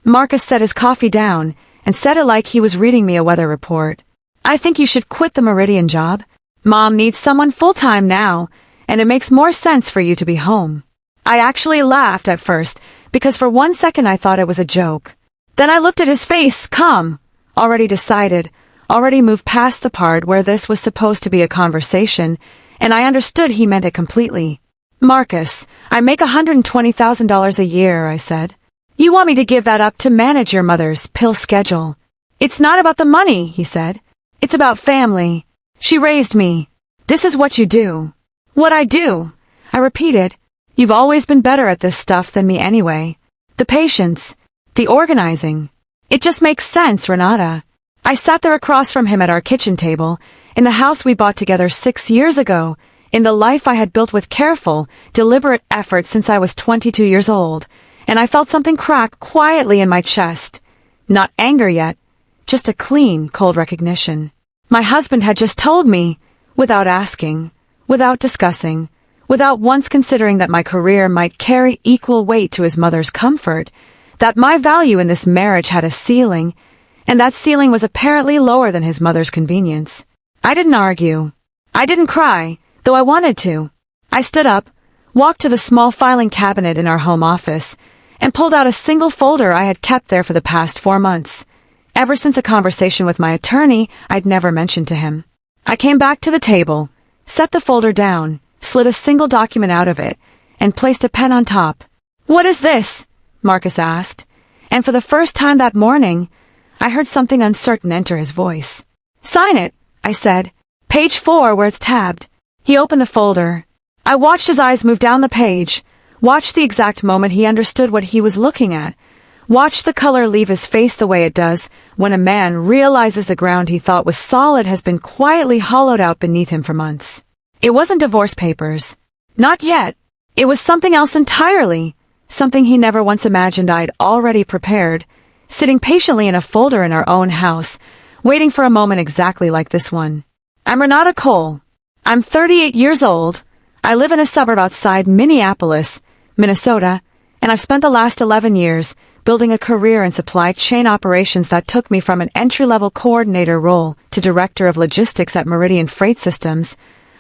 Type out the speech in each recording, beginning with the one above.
Marcus set his coffee down and said it like he was reading me a weather report. I think you should quit the Meridian job. Mom needs someone full-time now, and it makes more sense for you to be home. I actually laughed at first, because for 1 second I thought it was a joke. Then I looked at his face, calm, already decided, already moved past the part where this was supposed to be a conversation, and I understood he meant it completely. Marcus, I make $120,000 a year, I said. You want me to give that up to manage your mother's pill schedule. It's not about the money, he said. It's about family. She raised me. This is what you do. What I do, I repeated. You've always been better at this stuff than me anyway. The patience, the organizing. It just makes sense, Renata. I sat there across from him at our kitchen table, in the house we bought together 6 years ago, in the life I had built with careful, deliberate effort since I was 22 years old, and I felt something crack quietly in my chest. Not anger yet, just a clean, cold recognition. My husband had just told me, without asking, without discussing, without once considering that my career might carry equal weight to his mother's comfort, that my value in this marriage had a ceiling, and that ceiling was apparently lower than his mother's convenience. I didn't argue. I didn't cry, though I wanted to. I stood up, walked to the small filing cabinet in our home office, and pulled out a single folder I had kept there for the past 4 months. Ever since a conversation with my attorney I'd never mentioned to him. I came back to the table, set the folder down, slid a single document out of it, and placed a pen on top. What is this? Marcus asked, and for the first time that morning, I heard something uncertain enter his voice. Sign it, I said. Page 4 where it's tabbed. He opened the folder. I watched his eyes move down the page, watched the exact moment he understood what he was looking at, watched the color leave his face the way it does when a man realizes the ground he thought was solid has been quietly hollowed out beneath him for months. It wasn't divorce papers. Not yet. It was something else entirely, something he never once imagined I'd already prepared, sitting patiently in a folder in our own house, waiting for a moment exactly like this one. I'm Renata Cole. I'm 38 years old. I live in a suburb outside Minneapolis, Minnesota, and I've spent the last 11 years building a career in supply chain operations that took me from an entry-level coordinator role to director of logistics at Meridian Freight Systems,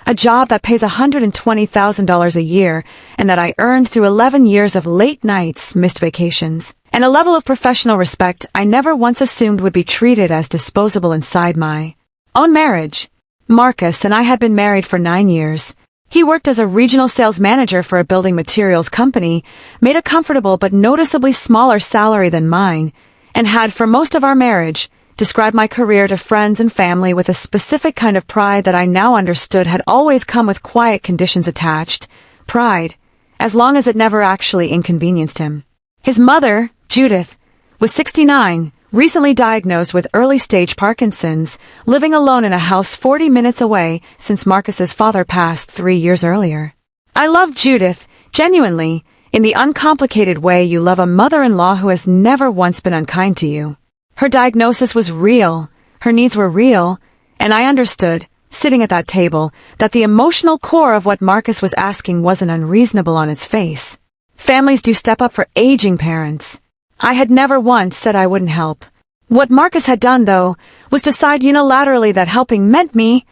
a job that pays $120,000 a year and that I earned through 11 years of late nights, missed vacations, and a level of professional respect I never once assumed would be treated as disposable inside my own marriage. Marcus and I had been married for 9 years. He worked as a regional sales manager for a building materials company, made a comfortable but noticeably smaller salary than mine, and had, for most of our marriage, described my career to friends and family with a specific kind of pride that I now understood had always come with quiet conditions attached. Pride, as long as it never actually inconvenienced him. His mother, Judith, was 69, recently diagnosed with early-stage Parkinson's, living alone in a house 40 minutes away since Marcus's father passed 3 years earlier. I loved Judith, genuinely, in the uncomplicated way you love a mother-in-law who has never once been unkind to you. Her diagnosis was real, her needs were real, and I understood, sitting at that table, that the emotional core of what Marcus was asking wasn't unreasonable on its face. Families do step up for aging parents. I had never once said I wouldn't help. What Marcus had done, though, was decide unilaterally that helping meant me,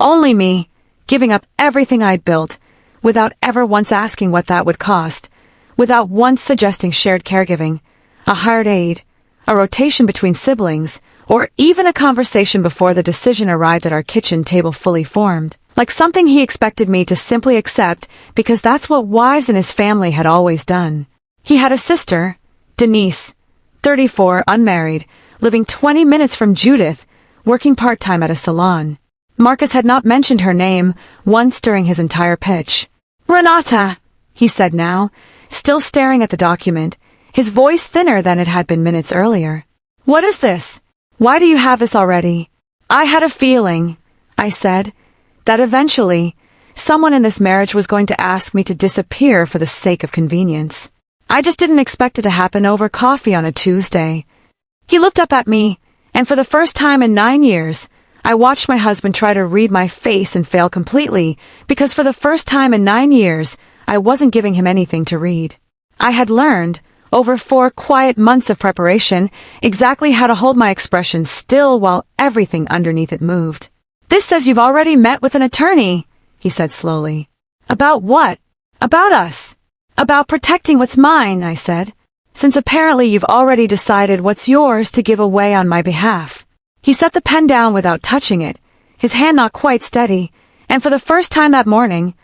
only me, giving up everything I'd built, without ever once asking what that would cost, without once suggesting shared caregiving, a hired aide, a rotation between siblings, or even a conversation before the decision arrived at our kitchen table fully formed, like something he expected me to simply accept because that's what wives in his family had always done. He had a sister, Denise, 34, unmarried, living 20 minutes from Judith, working part-time at a salon. Marcus had not mentioned her name once during his entire pitch. Renata, he said now, still staring at the document, his voice thinner than it had been minutes earlier. What is this? Why do you have this already? I had a feeling, I said, that eventually, someone in this marriage was going to ask me to disappear for the sake of convenience. I just didn't expect it to happen over coffee on a Tuesday. He looked up at me, and for the first time in 9 years, I watched my husband try to read my face and fail completely, because for the first time in 9 years, I wasn't giving him anything to read. I had learned, over 4 quiet months of preparation, exactly how to hold my expression still while everything underneath it moved. "This says you've already met with an attorney," he said slowly. "About what?" "About us. About protecting what's mine," I said. "Since apparently you've already decided what's yours to give away on my behalf." He set the pen down without touching it, his hand not quite steady, and for the first time that morning,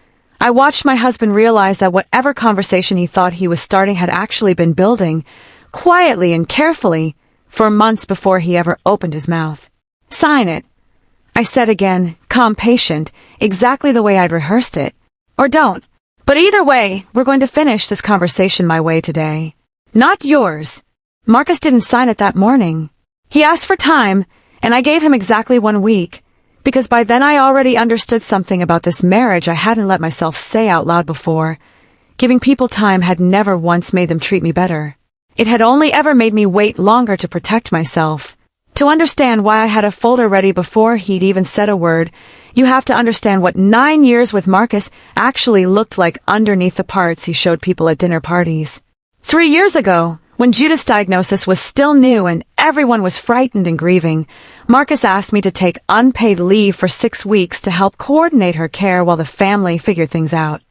I watched my husband realize that whatever conversation he thought he was starting had actually been building, quietly and carefully, for months before he ever opened his mouth. "Sign it," I said again, calm, patient, exactly the way I'd rehearsed it. "Or don't. But either way, we're going to finish this conversation my way today. Not yours." Marcus didn't sign it that morning. He asked for time, and I gave him exactly 1 week, because by then I already understood something about this marriage I hadn't let myself say out loud before. Giving people time had never once made them treat me better. It had only ever made me wait longer to protect myself. To understand why I had a folder ready before he'd even said a word, you have to understand what 9 years with Marcus actually looked like underneath the parts he showed people at dinner parties. 3 years ago, when Judith's diagnosis was still new and everyone was frightened and grieving, Marcus asked me to take unpaid leave for 6 weeks to help coordinate her care while the family figured things out.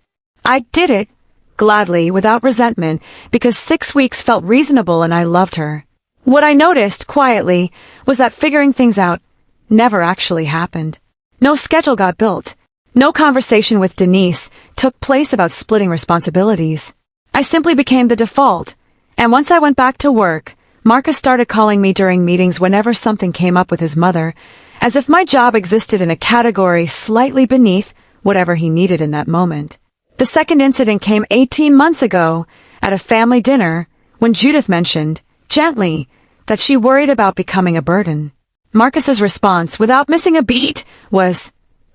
I did it, gladly, without resentment, because 6 weeks felt reasonable and I loved her. What I noticed, quietly, was that figuring things out never actually happened. No schedule got built. No conversation with Denise took place about splitting responsibilities. I simply became the default. And once I went back to work, Marcus started calling me during meetings whenever something came up with his mother, as if my job existed in a category slightly beneath whatever he needed in that moment. The second incident came 18 months ago, at a family dinner, when Judith mentioned, gently, that she worried about becoming a burden. Marcus's response, without missing a beat, was,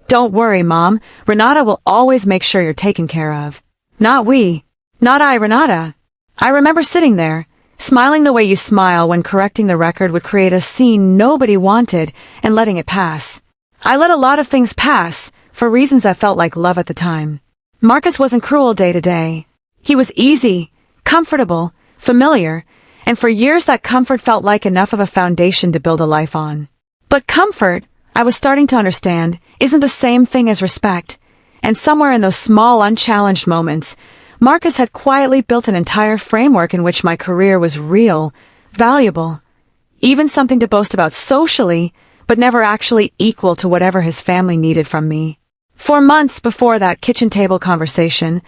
"Don't worry, Mom. Renata will always make sure you're taken care of." Not we. Not I, Renata. I remember sitting there, smiling the way you smile when correcting the record would create a scene nobody wanted, and letting it pass. I let a lot of things pass, for reasons that felt like love at the time. Marcus wasn't cruel day to day. He was easy, comfortable, familiar, and for years that comfort felt like enough of a foundation to build a life on. But comfort, I was starting to understand, isn't the same thing as respect, and somewhere in those small, unchallenged moments, Marcus had quietly built an entire framework in which my career was real, valuable, even something to boast about socially, but never actually equal to whatever his family needed from me. 4 months before that kitchen table conversation,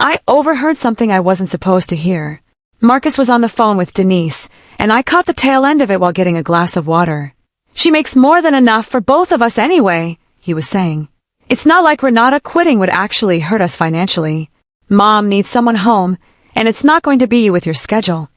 I overheard something I wasn't supposed to hear. Marcus was on the phone with Denise, and I caught the tail end of it while getting a glass of water. "She makes more than enough for both of us anyway," he was saying. "It's not like Renata quitting would actually hurt us financially. Mom needs someone home, and it's not going to be you with your schedule."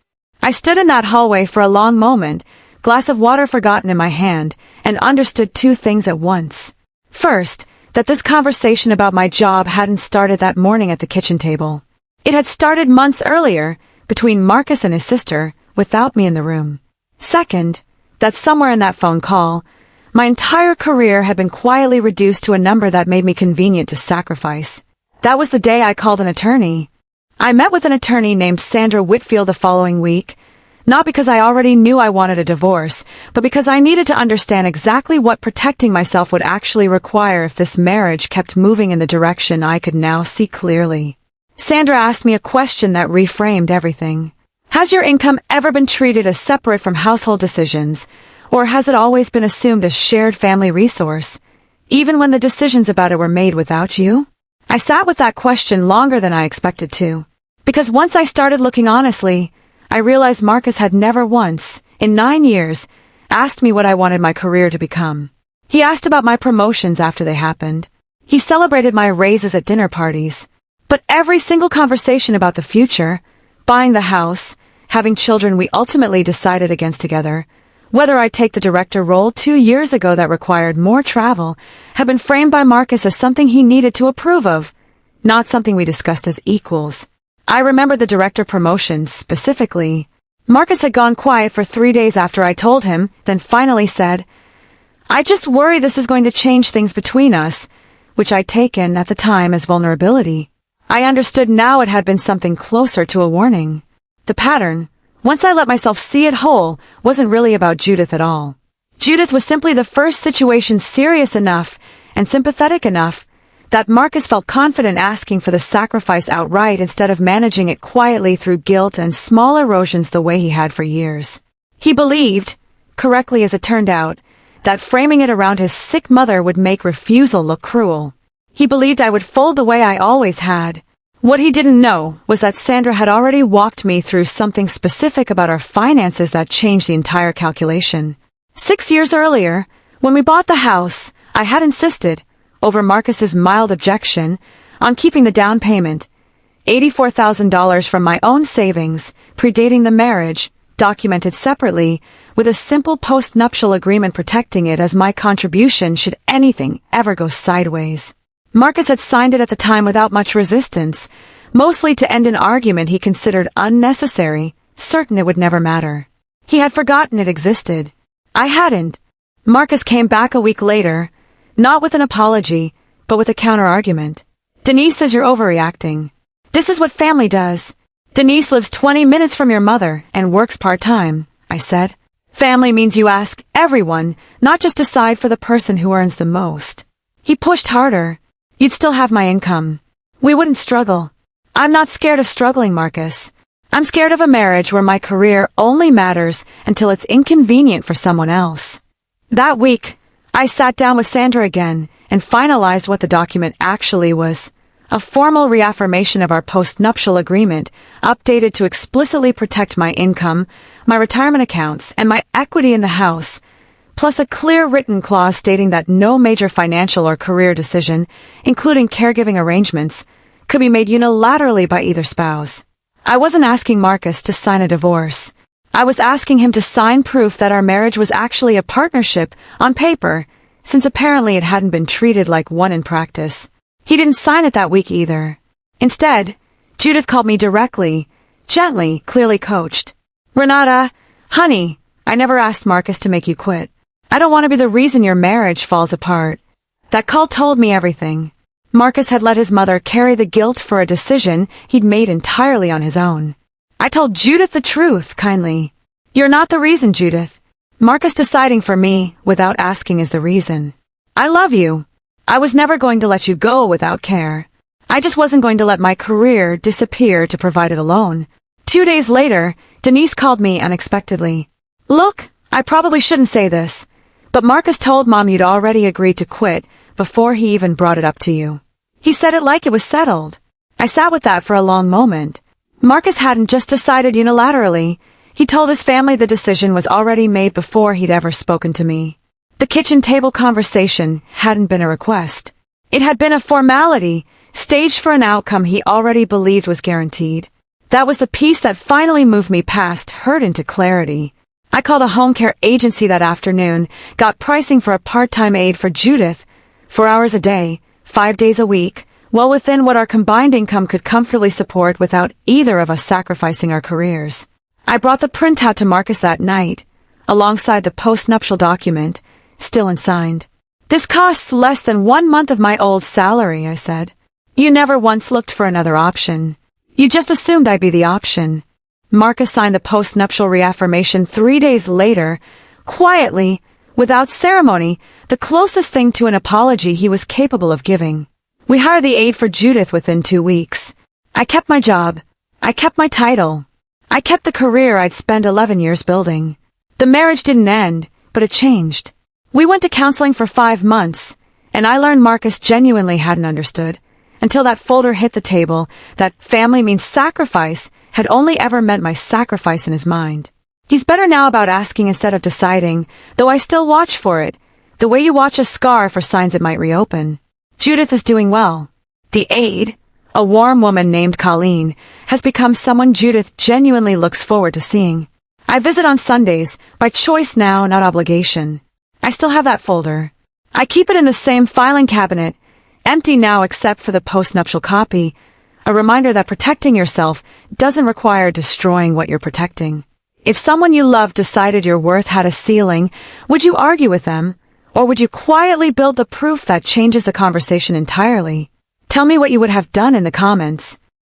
I stood in that hallway for a long moment, glass of water forgotten in my hand, and understood 2 things at once. First, that this conversation about my job hadn't started that morning at the kitchen table. It had started months earlier, between Marcus and his sister, without me in the room. Second, that somewhere in that phone call, my entire career had been quietly reduced to a number that made me convenient to sacrifice. That was the day I called an attorney. I met with an attorney named Sandra Whitfield the following week, not because I already knew I wanted a divorce, but because I needed to understand exactly what protecting myself would actually require if this marriage kept moving in the direction I could now see clearly. Sandra asked me a question that reframed everything. Has your income ever been treated as separate from household decisions, or has it always been assumed as shared family resource, even when the decisions about it were made without you? I sat with that question longer than I expected to, because once I started looking honestly, I realized Marcus had never once, in 9 years, asked me what I wanted my career to become. He asked about my promotions after they happened. He celebrated my raises at dinner parties. But every single conversation about the future, buying the house, having children we ultimately decided against together, whether I'd take the director role 2 years ago that required more travel, had been framed by Marcus as something he needed to approve of, not something we discussed as equals. I remember the director promotions specifically. Marcus had gone quiet for 3 days after I told him, then finally said, "I just worry this is going to change things between us," which I'd taken at the time as vulnerability. I understood now it had been something closer to a warning. The pattern, once I let myself see it whole, wasn't really about Judith at all. Judith was simply the first situation serious enough and sympathetic enough that Marcus felt confident asking for the sacrifice outright instead of managing it quietly through guilt and small erosions the way he had for years. He believed, correctly as it turned out, that framing it around his sick mother would make refusal look cruel. He believed I would fold the way I always had. What he didn't know was that Sandra had already walked me through something specific about our finances that changed the entire calculation. 6 years earlier, when we bought the house, I had insisted, over Marcus's mild objection, on keeping the down payment, $84,000 from my own savings, predating the marriage, documented separately, with a simple post-nuptial agreement protecting it as my contribution should anything ever go sideways. Marcus had signed it at the time without much resistance, mostly to end an argument he considered unnecessary, certain it would never matter. He had forgotten it existed. I hadn't. Marcus came back a week later, not with an apology, but with a counter-argument. Denise says you're overreacting. This is what family does. Denise lives 20 minutes from your mother and works part-time, I said. Family means you ask everyone, not just decide for the person who earns the most. He pushed harder. You'd still have my income. We wouldn't struggle. I'm not scared of struggling, Marcus. I'm scared of a marriage where my career only matters until it's inconvenient for someone else. That week, I sat down with Sandra again and finalized what the document actually was. A formal reaffirmation of our post-nuptial agreement, updated to explicitly protect my income, my retirement accounts, and my equity in the house, plus a clear written clause stating that no major financial or career decision, including caregiving arrangements, could be made unilaterally by either spouse. I wasn't asking Marcus to sign a divorce. I was asking him to sign proof that our marriage was actually a partnership on paper, since apparently it hadn't been treated like one in practice. He didn't sign it that week either. Instead, Judith called me directly, gently, clearly coached. Renata, honey, I never asked Marcus to make you quit. I don't want to be the reason your marriage falls apart. That call told me everything. Marcus had let his mother carry the guilt for a decision he'd made entirely on his own. I told Judith the truth, kindly. You're not the reason, Judith. Marcus deciding for me, without asking, is the reason. I love you. I was never going to let you go without care. I just wasn't going to let my career disappear to provide it alone. 2 days later, Denise called me unexpectedly. Look, I probably shouldn't say this, but Marcus told Mom you'd already agreed to quit before he even brought it up to you. He said it like it was settled. I sat with that for a long moment. Marcus hadn't just decided unilaterally. He told his family the decision was already made before he'd ever spoken to me. The kitchen table conversation hadn't been a request. It had been a formality, staged for an outcome he already believed was guaranteed. That was the piece that finally moved me past hurt into clarity. I called a home care agency that afternoon, got pricing for a part-time aide for Judith, 4 hours a day, 5 days a week, well within what our combined income could comfortably support without either of us sacrificing our careers. I brought the printout to Marcus that night, alongside the post-nuptial document, still unsigned. This costs less than 1 month of my old salary, I said. You never once looked for another option. You just assumed I'd be the option. Marcus signed the post-nuptial reaffirmation 3 days later, quietly, without ceremony, the closest thing to an apology he was capable of giving. We hired the aide for Judith within 2 weeks. I kept my job. I kept my title. I kept the career I'd spent 11 years building. The marriage didn't end, but it changed. We went to counseling for 5 months, and I learned Marcus genuinely hadn't understood, until that folder hit the table, that family means sacrifice had only ever meant my sacrifice in his mind. He's better now about asking instead of deciding, though I still watch for it, the way you watch a scar for signs it might reopen. Judith is doing well. The aide, a warm woman named Colleen, has become someone Judith genuinely looks forward to seeing. I visit on Sundays, by choice now, not obligation. I still have that folder. I keep it in the same filing cabinet, empty now except for the post-nuptial copy, a reminder that protecting yourself doesn't require destroying what you're protecting. If someone you love decided your worth had a ceiling, would you argue with them? Or would you quietly build the proof that changes the conversation entirely? Tell me what you would have done in the comments.